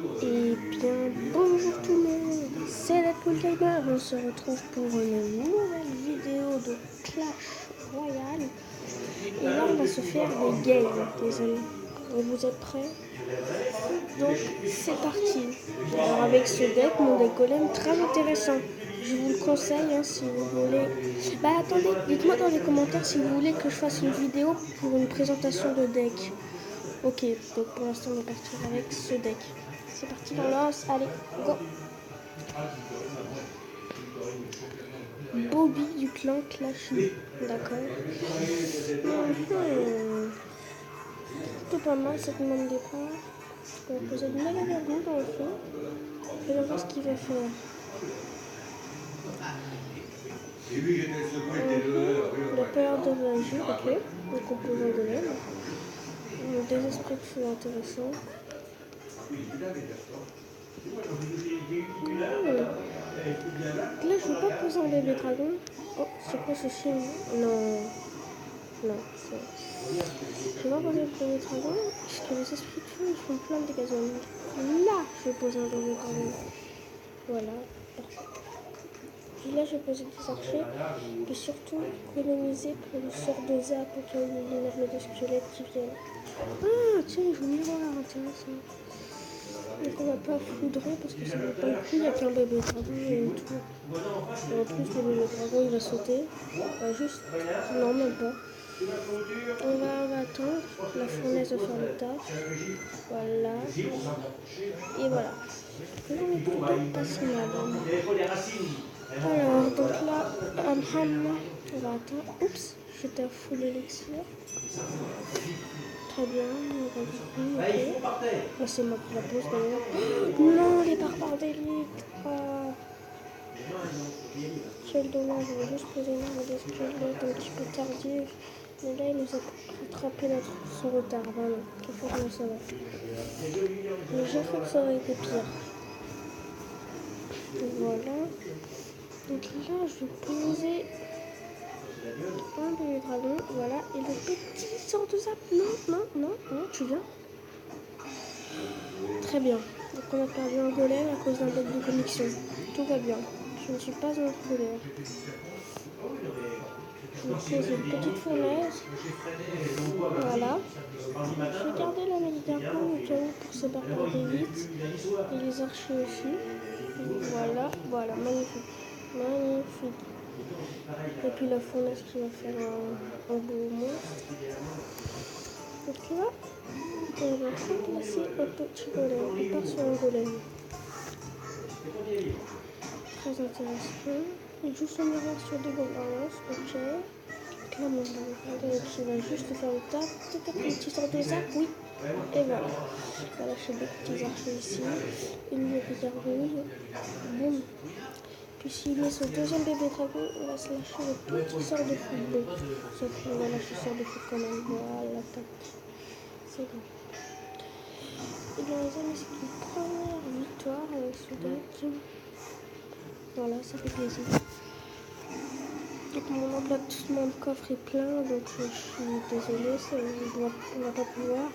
Et bien bonjour tout le monde, c'est Deadpool Gamer, on se retrouve pour une nouvelle vidéo de Clash Royale. Et là on va se faire des games les amis. Et vous êtes prêts? Donc c'est parti. Alors avec ce deck, mon deck golem très intéressant. Je vous le conseille si vous voulez. Bah attendez, dites-moi dans les commentaires si vous voulez que je fasse une vidéo pour une présentation de deck. Ok, donc pour l'instant on va partir avec ce deck. C'est parti, on lance, allez, go. Bobby du clan Clashy, d'accord. Plutôt pas mal cette main de départ. On va poser de méga vergou dans le fond. Et on va voir ce qu'il va faire. La période de réagir, ok. Le composant de l'aile. Des esprits de feu intéressants. Là, je veux pas poser un bébé dragon. Oh, c'est quoi ce film? Non. Non, je vais pas poser le bébé dragon. Parce que les esprits de feu, ils font plein de dégâts. Là, je vais poser un bébé dragon. Voilà, parfait. Puis là, je vais poser des archers. Et surtout, économiser pour le sort de zap pour qu'il y ait une armée de squelettes qui viennent. Ah, tiens, il joue miroir, intéressant. Donc on va pas foudrer parce que ça va pas le coup, il y a qu'un bébé dragon et une tour. Et en plus le bébé dragon il va sauter. Juste, non même pas. On va attendre, la fournaise va faire le taf. Voilà. Et voilà. Là on est plutôt pas si mal. Alors donc là, on va attendre. Oups, j'étais à full élixir. Très bien, on va du coup, ok. Oh, c'est moi qui la pose d'ailleurs. Non, les barbares d'élite. Oh. Quel dommage, on va juste poser une arme des squelettes un petit peu tardive. Mais là, il nous a rattrapé son retard, vraiment. Franchement, ça va. Mais j'ai cru que ça aurait été pire. Voilà. Donc là, je vais poser un bébé dragon, voilà, et le petit sort de zap. Non, tu viens. Très bien. Donc on a perdu un golem à cause d'un bug de connexion. Tout va bien. Je ne suis pas en colère. Je vais poser une petite fournaise. Voilà. Je vais garder la méditerranée au cas où pour se barbares d'élite. Et les archers aussi. Voilà, magnifique. Et puis la fournaise qui va faire un beau monstre. Donc là, on va remplacer un petit golem. On part sur un golem. Très intéressant. Il joue son miroir sur des gouvernances, ok. Là, mon golem qui va juste faire le taf. Peut-être un petit sort de zap, oui. Et voilà. On va lâcher des petits archers ici. Une gargouille. Boum. Puis s'il met son deuxième bébé dragon, on va se lâcher le petit sort de foot. Bon, sauf qu'on va lâcher le sort de foot quand même. Voilà, tac. C'est bon. Et bien les amis, c'est une première victoire avec ce deck. Voilà, ça fait plaisir. Donc mon emplacement de coffre est plein, donc je suis désolée, on va pas pouvoir.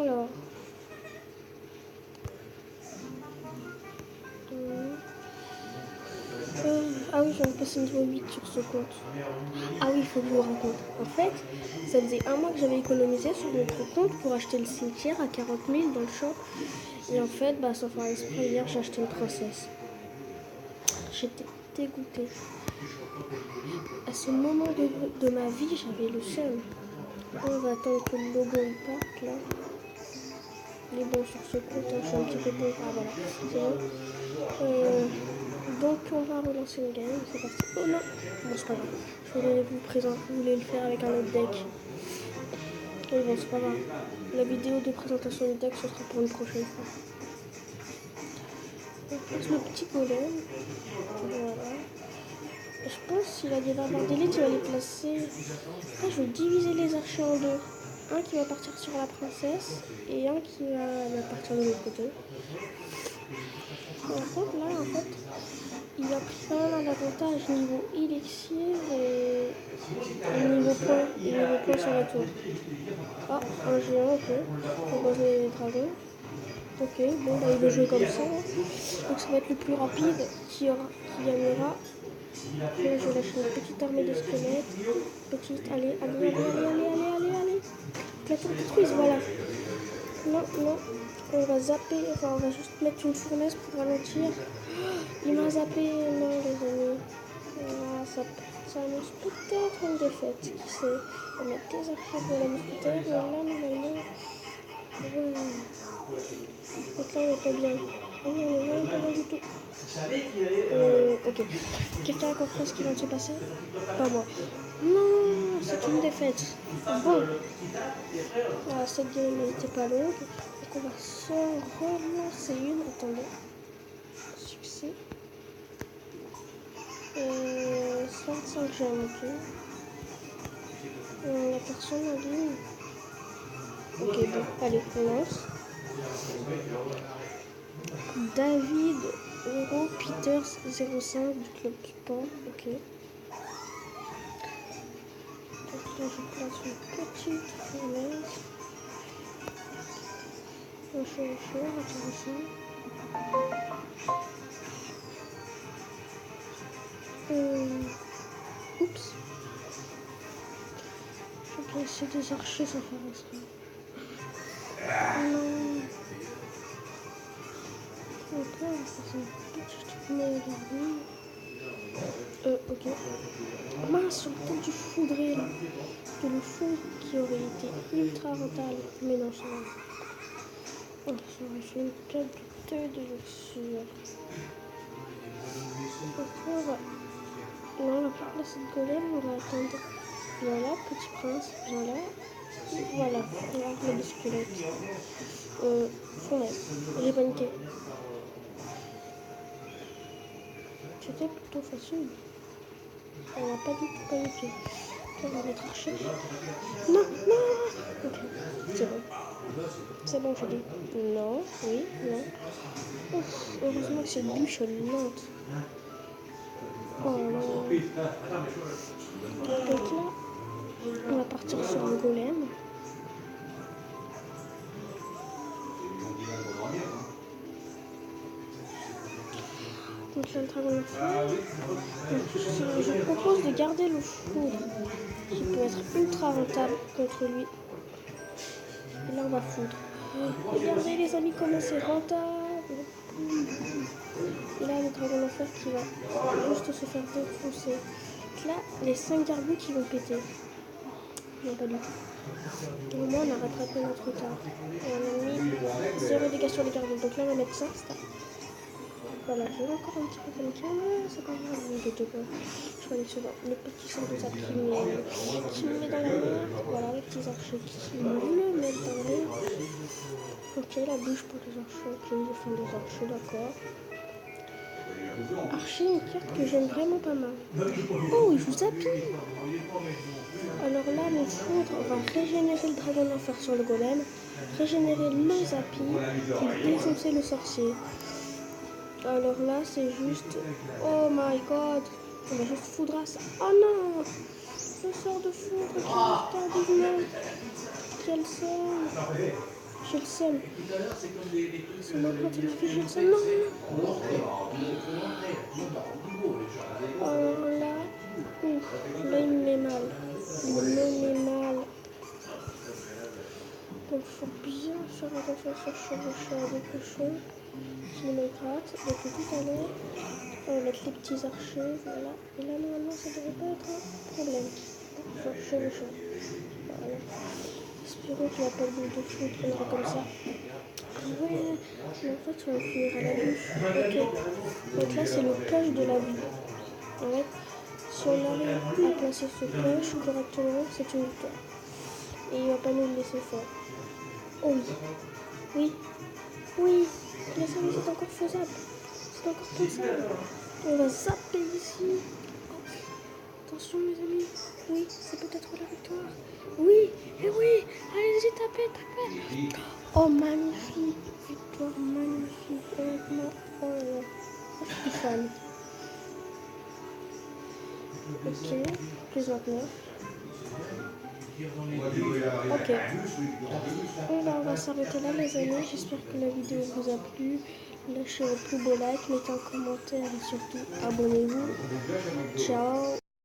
Alors. Ah oui, je viens de passer niveau 8 sur ce compte. Ah oui, il faut que je vous raconte. En fait, ça faisait un mois que j'avais économisé sur notre compte pour acheter le cimetière à 40 000 dans le shop. Et en fait, sans faire exprès, hier, j'ai acheté une princesse. J'étais dégoûtée. À ce moment de ma vie, j'avais le seum. On va attendre que le logo il parte là. Il est bon sur ce compte, je suis un petit peu bon. Ah voilà, c'est bon. Donc on va relancer le game, c'est parti. Oh non, bon c'est pas grave. Je voulais le faire avec un autre deck. Mais bon c'est pas grave. La vidéo de présentation du deck ce sera pour une prochaine fois. On place le petit golem. Voilà. Je pense s'il a des barbares d'élite, il va les placer. Là je vais diviser les archers en deux. Un qui va partir sur la princesse et un qui va partir de l'autre côté. En fait là en fait il a pris quand même un avantage niveau élixir et niveau point sur la tour. Ah, un géant, ok. On va poser les dragons. Ok, bon, bah, il veut jouer comme ça. Donc ça va être le plus rapide qui gagnera. Là, je lâche une petite armée de squelettes. Petite, allez. Que la tour détruise, voilà. Non, on va zapper, enfin on va juste mettre une fournaise pour ralentir. Il m'a zappé, non les amis. Ah, ça annonce peut-être une défaite, qui sait. On va mettre des archers pour la mousquetaire, mais là normalement... Ouais. Donc là on est pas bien. On est pas bien du tout. Ok. Quelqu'un a compris ce qui vient de se passer? Pas moi. Non, c'est une défaite. Bon. Ah, cette game n'était pas longue. Donc on va se relancer une. Attendez. Succès. 65 gemmes, ok. Il n'y a personne en ligne. Ok, bon, allez, on lance. David Euro Peters 05 du club sport, ok. Donc là, je place une petite fournaise. Un chaud, intéressant. Oups. Je vais placer des archers sans faire exprès. Non. Donc là, on va faire une petite fournaise de ok. Mince, sur le tête du foudré là. De le foudre qui aurait été ultra rentable. Mais non, ça va. Oh, ça aurait fait une qualité de luxure. Donc on va... Non, on va pas placer de golem, on va attendre. Voilà, petit prince, voilà. Et voilà, l'arme de squelette. Fournaise. J'ai paniqué. C'était plutôt facile. On n'a pas du tout paniqué. On va mettre archer. Non. Ok, c'est bon. C'est bon, je dis. Non, oui, non. Ouf, heureusement que cette bûche lente. Oh non. Donc là, on va partir sur le golem. Donc là, le dragon de feu. Je propose de garder le foudre, qui peut être ultra rentable contre lui. Et là, on va foudre. Regardez les amis comment c'est rentable. Et là, le dragon d'enfer qui va juste se faire défoncer. Là, les 5 gargouilles qui vont péter. Non, pas du tout. Au moins, on a rattrapé notre retard. Et on a mis 0 dégâts sur les gargouilles. Donc là, on va mettre ça. Voilà, je vais encore un petit peu paniquer, mais c'est pas grave, ne t'inquiète pas. Je vais aller sur le petit sang de sable qui me met dans la merde. Voilà, les petits archers qui me mettent dans la merde. Ok, la bouche pour les archers, ok, ils font des archers, d'accord. Archer, une carte que j'aime vraiment pas mal. Oh, il vous appuie. Alors là, le foudre va régénérer le dragon d'enfer sur le golem, régénérer le zapi et défoncer le sorcier. Alors là, c'est juste... Oh my god. On va juste foudre à ça. Oh non. Le sort de foudre qui arrive tardivement. Quel seul. J'ai le seul. C'est maintenant qu'il a fait, j'ai le seul. Non. Alors là... Ouf. Là, il me met mal. Il me met mal. Donc, il faut bien faire attention sur ce chevaucheur de cochon qui me gratte. Depuis tout à l'heure, on va mettre les petits archers, voilà. Et là, normalement, ça devrait pas être un problème. Enfin, chevaucheur. Voilà. Espérons qu'il n'y a pas de boule de foudre comme ça. Ouais, mais en fait, on va finir à la bûche. Ok. Donc là, c'est le push de la vie. Ouais. Si on arrive à placer ce push correctement, c'est une victoire. Et il va pas nous le laisser faire. Oh oui. Oui. Les amis, c'est encore faisable. C'est encore possible. On va zapper ici. Attention mes amis. Oui, c'est peut-être la victoire. Oui, et oui. Allez-y, tapez. Oh, magnifique. Victoire magnifique. Honnêtement. Oh là là. Je suis fan. Ok. Plus 29. Ok. Bon, bah, on va s'arrêter là, les amis. J'espère que la vidéo vous a plu. Lâchez votre plus beau like, mettez un commentaire et surtout abonnez-vous. Ciao.